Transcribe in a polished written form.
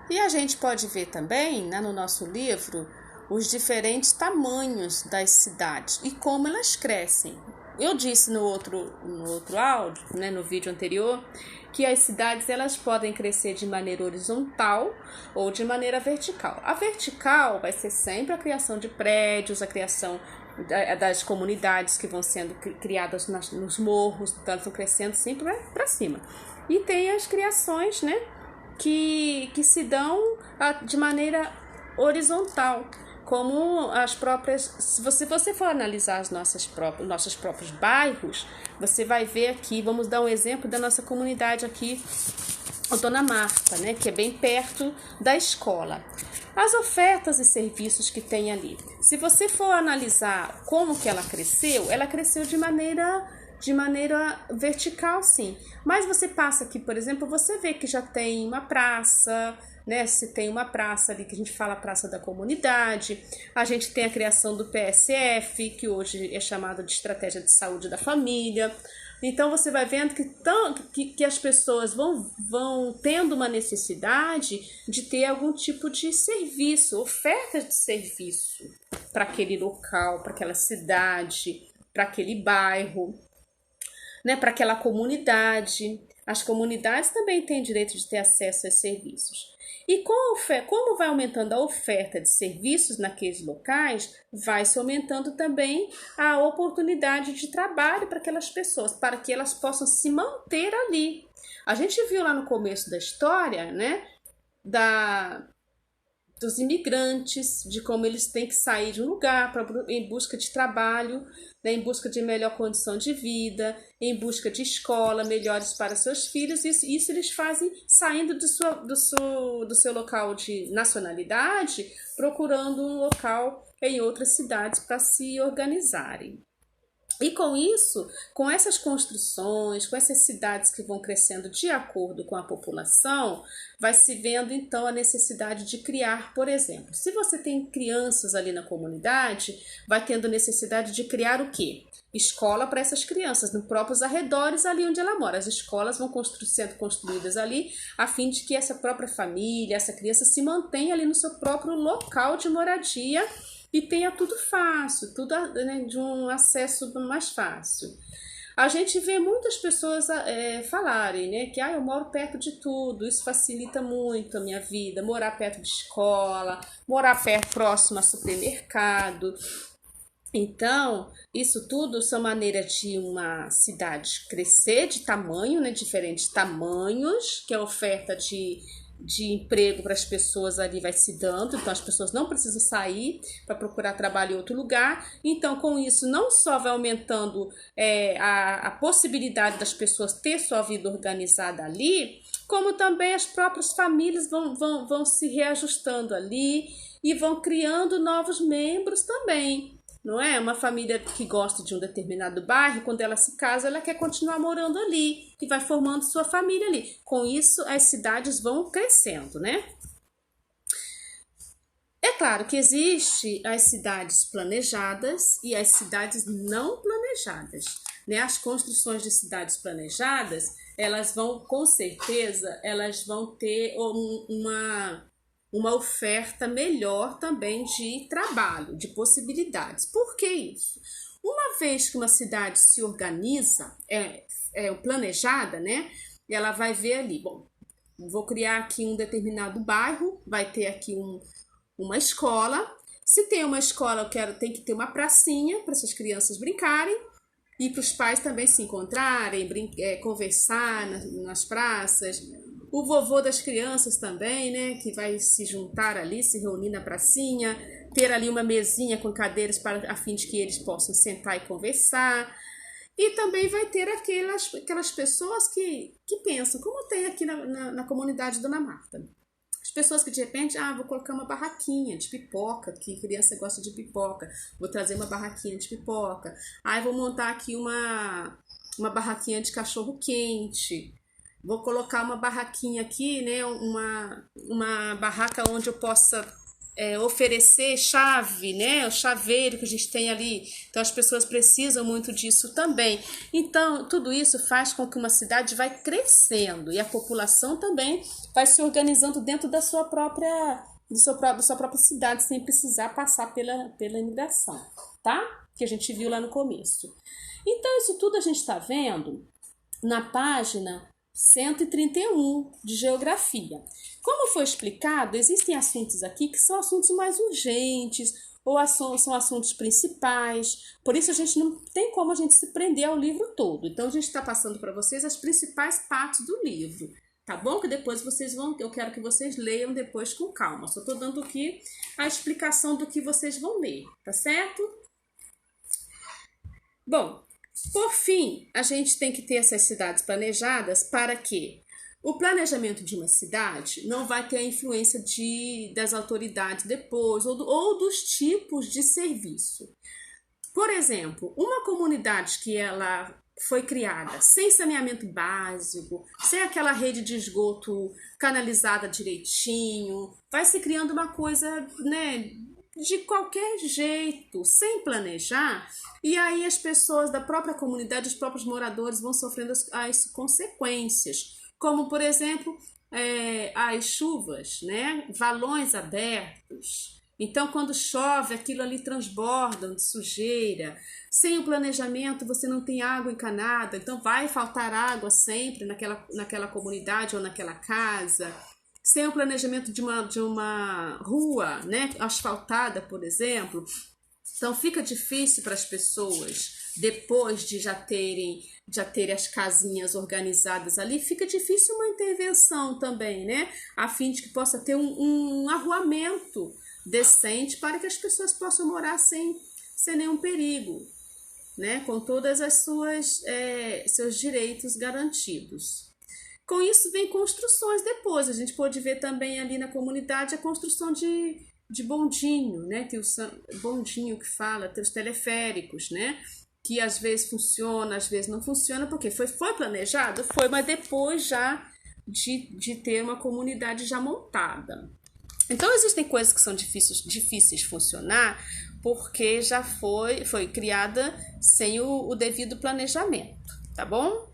E a gente pode ver também, né, no nosso livro, os diferentes tamanhos das cidades e como elas crescem. Eu disse no outro áudio, né, no vídeo anterior, que as cidades elas podem crescer de maneira horizontal ou de maneira vertical. A vertical vai ser sempre a criação de prédios, a criação das comunidades que vão sendo criadas nos morros, então elas vão crescendo sempre para cima. E tem as criações, né, que se dão de maneira horizontal, como as próprias. Se você for analisar nossos próprios bairros, você vai ver aqui, vamos dar um exemplo da nossa comunidade aqui, a Dona Marta, né, que é bem perto da escola. As ofertas e serviços que tem ali. Se você for analisar como que ela cresceu de maneira vertical, sim. Mas você passa aqui, por exemplo, você vê que já tem uma praça, né? Se tem uma praça ali que a gente fala Praça da Comunidade, a gente tem a criação do PSF, que hoje é chamado de Estratégia de Saúde da Família. Então você vai vendo que as pessoas vão tendo uma necessidade de ter algum tipo de serviço, oferta de serviço para aquele local, para aquela cidade, para aquele bairro, né, para aquela comunidade. As comunidades também têm direito de ter acesso a serviços. E como vai aumentando a oferta de serviços naqueles locais, vai se aumentando também a oportunidade de trabalho para aquelas pessoas, para que elas possam se manter ali. A gente viu lá no começo da história, né, dos imigrantes, de como eles têm que sair de um lugar em busca de trabalho, né, em busca de melhor condição de vida, em busca de escola melhores para seus filhos. Isso eles fazem saindo do seu local de nacionalidade, procurando um local em outras cidades para se organizarem. E com isso, com essas construções, com essas cidades que vão crescendo de acordo com a população, vai se vendo então a necessidade de criar, por exemplo, se você tem crianças ali na comunidade, vai tendo necessidade de criar o quê? Escola para essas crianças, nos próprios arredores ali onde ela mora. As escolas vão sendo construídas ali, a fim de que essa própria família, essa criança se mantenha ali no seu próprio local de moradia e tenha tudo fácil, tudo, né, de um acesso mais fácil. A gente vê muitas pessoas falarem, né, que eu moro perto de tudo, isso facilita muito a minha vida, morar perto de escola, morar próximo a supermercado. Então, isso tudo são maneiras de uma cidade crescer de tamanho, né, diferentes tamanhos, que a oferta de emprego para as pessoas ali vai se dando, então as pessoas não precisam sair para procurar trabalho em outro lugar. Então, com isso, não só vai aumentando a possibilidade das pessoas ter sua vida organizada ali, como também as próprias famílias vão se reajustando ali e vão criando novos membros também. Não é? Uma família que gosta de um determinado bairro, quando ela se casa, ela quer continuar morando ali e vai formando sua família ali. Com isso, as cidades vão crescendo, né? É claro que existe as cidades planejadas e as cidades não planejadas, né? As construções de cidades planejadas, elas vão, com certeza, elas vão ter uma oferta melhor também de trabalho, de possibilidades. Por que isso? Uma vez que uma cidade se organiza, planejada, né? Ela vai ver ali, bom, vou criar aqui um determinado bairro, vai ter aqui uma escola. Se tem uma escola, tem que ter uma pracinha para essas crianças brincarem e para os pais também se encontrarem, conversar nas praças. O vovô das crianças também, né, que vai se juntar ali, se reunir na pracinha, ter ali uma mesinha com cadeiras a fim de que eles possam sentar e conversar. E também vai ter aquelas pessoas que pensam, como tem aqui na comunidade Dona Marta. As pessoas que de repente, vou colocar uma barraquinha de pipoca, que criança gosta de pipoca, vou trazer uma barraquinha de pipoca. Vou montar aqui uma barraquinha de cachorro quente. Vou colocar uma barraquinha aqui, né, uma barraca onde eu possa oferecer chave, né? O chaveiro que a gente tem ali. Então as pessoas precisam muito disso também. Então tudo isso faz com que uma cidade vai crescendo e a população também vai se organizando dentro da sua própria cidade sem precisar passar pela imigração, tá? Que a gente viu lá no começo. Então isso tudo a gente está vendo na página 131 de geografia. Como foi explicado, existem assuntos aqui que são assuntos mais urgentes ou são assuntos principais, por isso a gente não tem como a gente se prender ao livro todo. Então a gente está passando para vocês as principais partes do livro, tá bom? Que depois eu quero que vocês leiam depois com calma. Só estou dando aqui a explicação do que vocês vão ler, tá certo? Bom, por fim, a gente tem que ter essas cidades planejadas para que o planejamento de uma cidade não vai ter a influência das autoridades depois ou dos tipos de serviço. Por exemplo, uma comunidade que ela foi criada sem saneamento básico, sem aquela rede de esgoto canalizada direitinho, vai se criando uma coisa, né, de qualquer jeito, sem planejar, e aí as pessoas da própria comunidade, os próprios moradores vão sofrendo as consequências, como por exemplo as chuvas, né? Valões abertos. Então quando chove aquilo ali transborda de sujeira, sem o planejamento você não tem água encanada, então vai faltar água sempre naquela comunidade ou naquela casa. Sem o planejamento de uma rua, né, asfaltada, por exemplo, então fica difícil para as pessoas, depois de já terem as casinhas organizadas ali, fica difícil uma intervenção também, né, a fim de que possa ter um arruamento decente para que as pessoas possam morar sem nenhum perigo, né, com todas as seus direitos garantidos. Com isso vem construções depois, a gente pode ver também ali na comunidade a construção de bondinho, né? Tem o bondinho que fala, tem os teleféricos, né? Que às vezes funciona, às vezes não funciona, porque foi planejado? Foi, mas depois já de ter uma comunidade já montada. Então existem coisas que são difíceis de funcionar porque já foi criada sem o devido planejamento, tá bom?